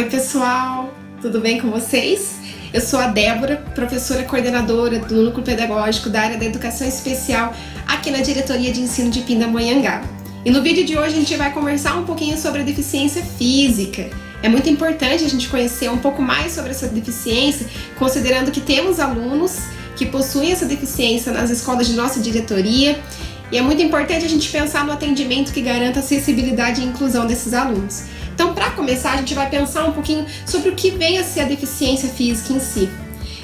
pessoal, tudo bem com vocês? Eu sou a Débora, professora coordenadora do Núcleo Pedagógico da área da Educação Especial aqui na Diretoria de Ensino de Pindamonhangaba. E no vídeo de hoje a gente vai conversar um pouquinho sobre a deficiência física. É muito importante a gente conhecer um pouco mais sobre essa deficiência, considerando que temos alunos que possuem essa deficiência nas escolas de nossa diretoria. E é muito importante a gente pensar no atendimento que garanta acessibilidade e inclusão desses alunos. Então, para começar, a gente vai pensar um pouquinho sobre o que vem a ser a deficiência física em si.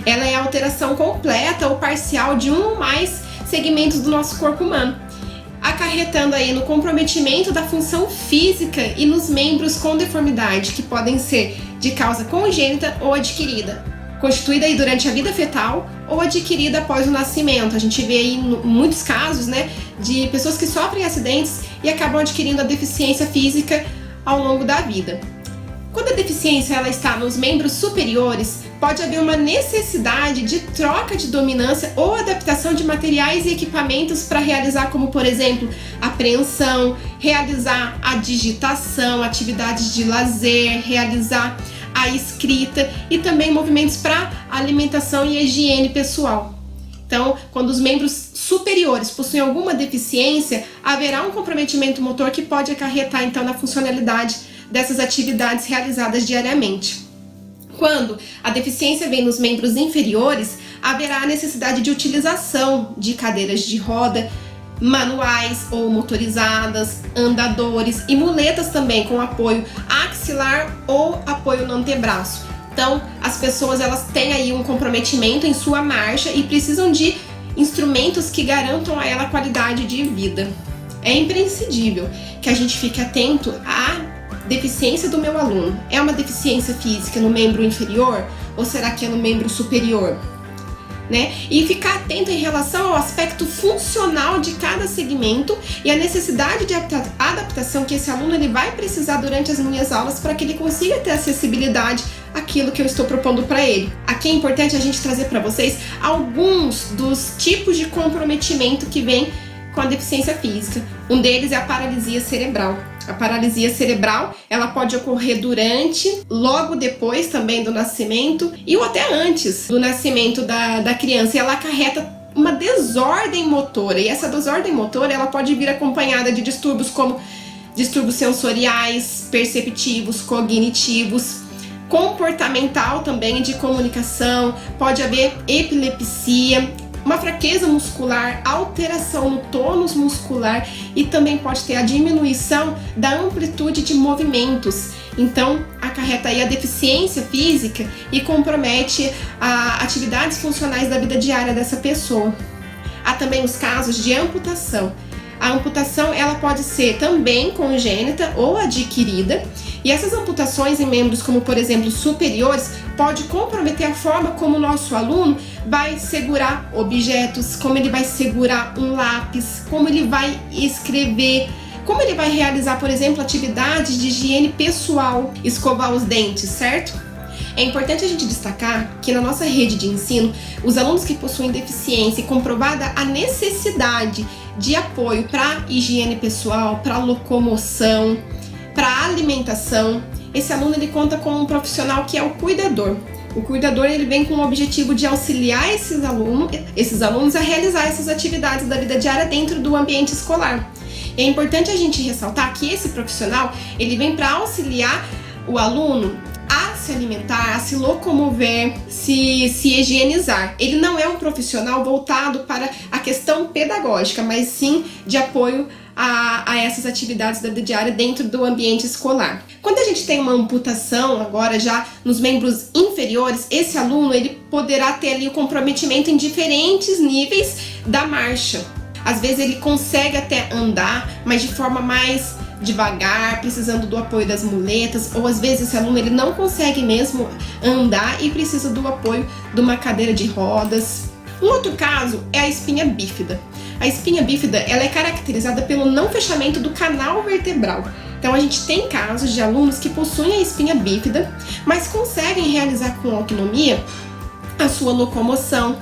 Ela é a alteração completa ou parcial de um ou mais segmentos do nosso corpo humano, acarretando aí no comprometimento da função física e nos membros com deformidade, que podem ser de causa congênita ou adquirida, constituída aí durante a vida fetal ou adquirida após o nascimento. A gente vê aí muitos casos, de pessoas que sofrem acidentes e acabam adquirindo a deficiência física ao longo da vida. Quando a deficiência ela está nos membros superiores, pode haver uma necessidade de troca de dominância ou adaptação de materiais e equipamentos para realizar, como por exemplo, a apreensão, realizar a digitação, atividades de lazer, realizar a escrita e também movimentos para alimentação e higiene pessoal. Então, quando os membros superiores possuem alguma deficiência, haverá um comprometimento motor que pode acarretar então na funcionalidade dessas atividades realizadas diariamente. Quando a deficiência vem nos membros inferiores, haverá a necessidade de utilização de cadeiras de roda, manuais ou motorizadas, andadores e muletas também com apoio axilar ou apoio no antebraço. Então, as pessoas elas têm aí um comprometimento em sua marcha e precisam de instrumentos que garantam a ela qualidade de vida. É imprescindível que a gente fique atento à deficiência do meu aluno. É uma deficiência física no membro inferior ou será que é no membro superior? E ficar atento em relação ao aspecto funcional de cada segmento e a necessidade de adaptação que esse aluno ele vai precisar durante as minhas aulas para que ele consiga ter acessibilidade àquilo que eu estou propondo para ele. Aqui é importante a gente trazer para vocês alguns dos tipos de comprometimento que vem com a deficiência física. Um deles é a paralisia cerebral. A paralisia cerebral, ela pode ocorrer durante, logo depois também do nascimento e ou até antes do nascimento da criança. E ela acarreta uma desordem motora. E essa desordem motora, ela pode vir acompanhada de distúrbios como distúrbios sensoriais, perceptivos, cognitivos, comportamental também, de comunicação. Pode haver epilepsia, uma fraqueza muscular, alteração no tônus muscular e também pode ter a diminuição da amplitude de movimentos. Então, acarreta aí a deficiência física e compromete as atividades funcionais da vida diária dessa pessoa. Há também os casos de amputação. A amputação ela pode ser também congênita ou adquirida, e essas amputações em membros como, por exemplo, superiores, pode comprometer a forma como o nosso aluno vai segurar objetos, como ele vai segurar um lápis, como ele vai escrever, como ele vai realizar, por exemplo, atividades de higiene pessoal, escovar os dentes, certo? É importante a gente destacar que na nossa rede de ensino, os alunos que possuem deficiência e comprovada a necessidade de apoio para higiene pessoal, para locomoção, para alimentação, esse aluno ele conta com um profissional que é o cuidador. O cuidador ele vem com o objetivo de auxiliar esses alunos a realizar essas atividades da vida diária dentro do ambiente escolar. É importante a gente ressaltar que esse profissional ele vem para auxiliar o aluno a se alimentar, a se locomover, se higienizar. Ele não é um profissional voltado para a questão pedagógica, mas sim de apoio a essas atividades da vida diária dentro do ambiente escolar. Quando a gente tem uma amputação agora já nos membros inferiores, esse aluno ele poderá ter ali o comprometimento em diferentes níveis da marcha. Às vezes ele consegue até andar, mas de forma mais devagar, precisando do apoio das muletas, ou às vezes esse aluno ele não consegue mesmo andar e precisa do apoio de uma cadeira de rodas. Um outro caso é a espinha bífida. A espinha bífida ela é caracterizada pelo não fechamento do canal vertebral. Então a gente tem casos de alunos que possuem a espinha bífida, mas conseguem realizar com autonomia a sua locomoção,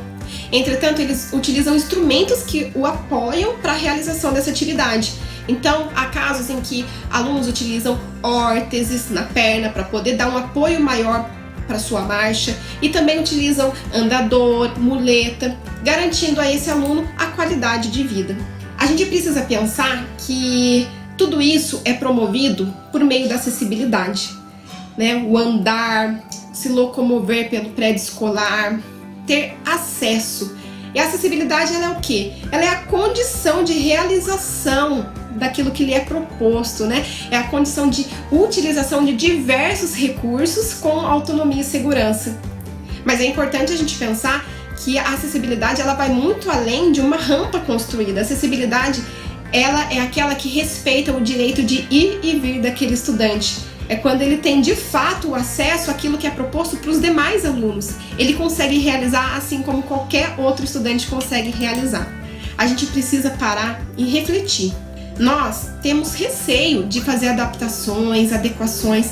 Entretanto, eles utilizam instrumentos que o apoiam para a realização dessa atividade. Então, há casos em que alunos utilizam órteses na perna para poder dar um apoio maior para sua marcha, e também utilizam andador, muleta, garantindo a esse aluno a qualidade de vida. A gente precisa pensar que tudo isso é promovido por meio da acessibilidade, né? O andar, se locomover pelo prédio escolar, ter acesso. E a acessibilidade, ela é o quê? Ela é a condição de realização daquilo que lhe é proposto, né? É a condição de utilização de diversos recursos com autonomia e segurança. Mas é importante a gente pensar que a acessibilidade, ela vai muito além de uma rampa construída. A acessibilidade, ela é aquela que respeita o direito de ir e vir daquele estudante. É quando ele tem de fato o acesso àquilo que é proposto para os demais alunos. Ele consegue realizar assim como qualquer outro estudante consegue realizar. A gente precisa parar e refletir. Nós temos receio de fazer adaptações, adequações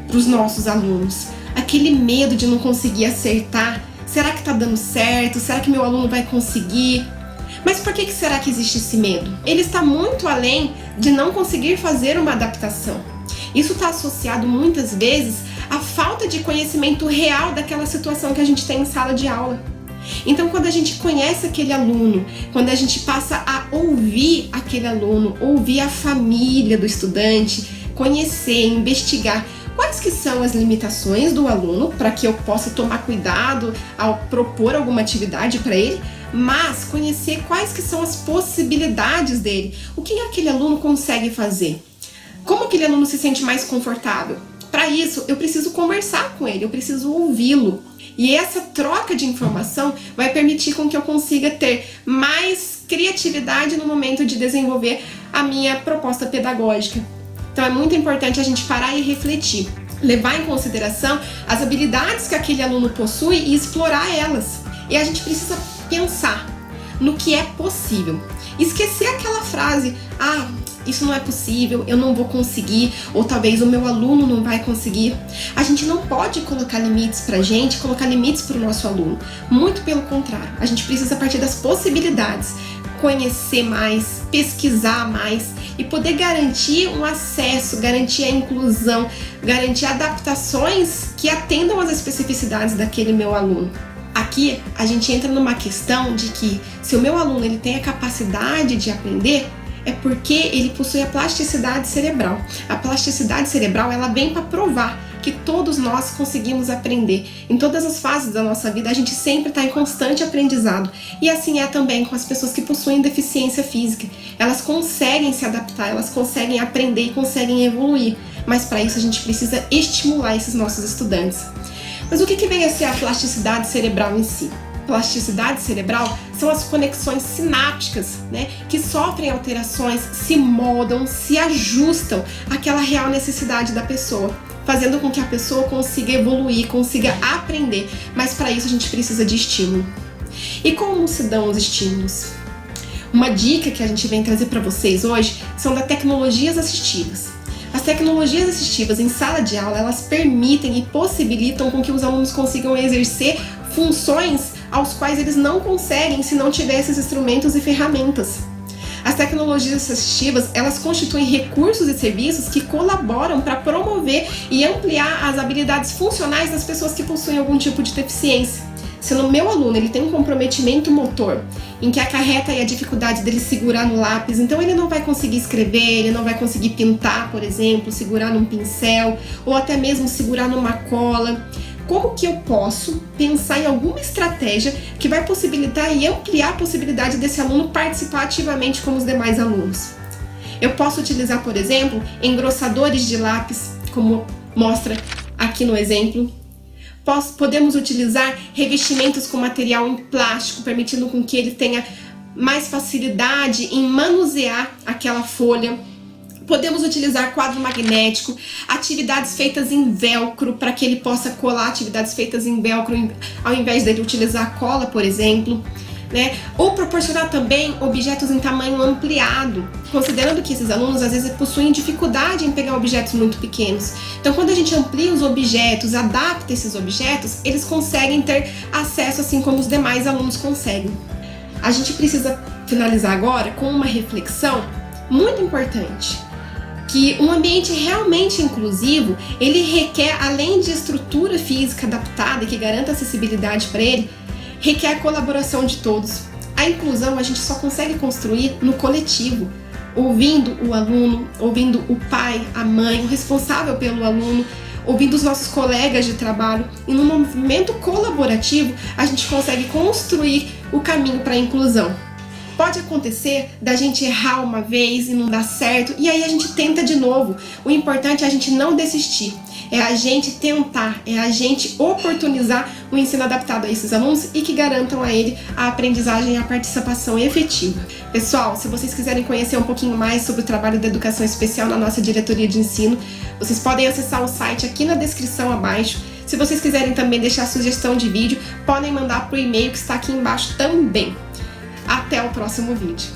para os nossos alunos. Aquele medo de não conseguir acertar. Será que está dando certo? Será que meu aluno vai conseguir? Mas por que será que existe esse medo? Ele está muito além de não conseguir fazer uma adaptação. Isso está associado muitas vezes à falta de conhecimento real daquela situação que a gente tem em sala de aula. Então, quando a gente conhece aquele aluno, quando a gente passa a ouvir aquele aluno, ouvir a família do estudante, conhecer, investigar quais que são as limitações do aluno para que eu possa tomar cuidado ao propor alguma atividade para ele, mas conhecer quais que são as possibilidades dele, o que aquele aluno consegue fazer. Como aquele aluno se sente mais confortável? Para isso, eu preciso conversar com ele, eu preciso ouvi-lo. E essa troca de informação vai permitir com que eu consiga ter mais criatividade no momento de desenvolver a minha proposta pedagógica. Então é muito importante a gente parar e refletir, levar em consideração as habilidades que aquele aluno possui e explorar elas. E a gente precisa pensar no que é possível. Esquecer aquela frase, isso não é possível, eu não vou conseguir, ou talvez o meu aluno não vai conseguir. A gente não pode colocar limites pra gente, colocar limites pro nosso aluno. Muito pelo contrário, a gente precisa partir das possibilidades, conhecer mais, pesquisar mais e poder garantir um acesso, garantir a inclusão, garantir adaptações que atendam às especificidades daquele meu aluno. Aqui a gente entra numa questão de que se o meu aluno ele tem a capacidade de aprender, é porque ele possui a plasticidade cerebral. A plasticidade cerebral, ela vem para provar que todos nós conseguimos aprender. Em todas as fases da nossa vida, a gente sempre está em constante aprendizado. E assim é também com as pessoas que possuem deficiência física. Elas conseguem se adaptar, elas conseguem aprender e conseguem evoluir. Mas para isso a gente precisa estimular esses nossos estudantes. Mas o que vem a ser a plasticidade cerebral em si? Plasticidade cerebral são as conexões sinápticas, né, que sofrem alterações, se moldam, se ajustam àquela real necessidade da pessoa, fazendo com que a pessoa consiga evoluir, consiga aprender, mas para isso a gente precisa de estímulo. E como se dão os estímulos? Uma dica que a gente vem trazer para vocês hoje são das tecnologias assistivas. As tecnologias assistivas em sala de aula, elas permitem e possibilitam com que os alunos consigam exercer funções aos quais eles não conseguem se não tiver esses instrumentos e ferramentas. As tecnologias assistivas, elas constituem recursos e serviços que colaboram para promover e ampliar as habilidades funcionais das pessoas que possuem algum tipo de deficiência. Se no meu aluno ele tem um comprometimento motor, em que acarreta a dificuldade dele segurar no lápis, então ele não vai conseguir escrever, ele não vai conseguir pintar, por exemplo, segurar num pincel, ou até mesmo segurar numa cola. Como que eu posso pensar em alguma estratégia que vai possibilitar e ampliar a possibilidade desse aluno participar ativamente como os demais alunos? Eu posso utilizar, por exemplo, engrossadores de lápis, como mostra aqui no exemplo. Podemos utilizar revestimentos com material em plástico, permitindo com que ele tenha mais facilidade em manusear aquela folha. Podemos utilizar quadro magnético, atividades feitas em velcro, para que ele possa colar atividades feitas em velcro, ao invés dele utilizar cola, por exemplo. né? Ou proporcionar também objetos em tamanho ampliado, considerando que esses alunos às vezes possuem dificuldade em pegar objetos muito pequenos. Então, quando a gente amplia os objetos, adapta esses objetos, eles conseguem ter acesso assim como os demais alunos conseguem. A gente precisa finalizar agora com uma reflexão muito importante, que um ambiente realmente inclusivo, ele requer, além de estrutura física adaptada e que garanta acessibilidade para ele, requer a colaboração de todos. A inclusão a gente só consegue construir no coletivo, ouvindo o aluno, ouvindo o pai, a mãe, o responsável pelo aluno, ouvindo os nossos colegas de trabalho, e no movimento colaborativo a gente consegue construir o caminho para a inclusão. Pode acontecer da gente errar uma vez e não dar certo, e aí a gente tenta de novo. O importante é a gente não desistir, é a gente tentar, é a gente oportunizar o ensino adaptado a esses alunos e que garantam a ele a aprendizagem e a participação efetiva. Pessoal, se vocês quiserem conhecer um pouquinho mais sobre o trabalho da educação especial na nossa diretoria de ensino, vocês podem acessar o site aqui na descrição abaixo. Se vocês quiserem também deixar sugestão de vídeo, podem mandar para o e-mail que está aqui embaixo também. Até o próximo vídeo.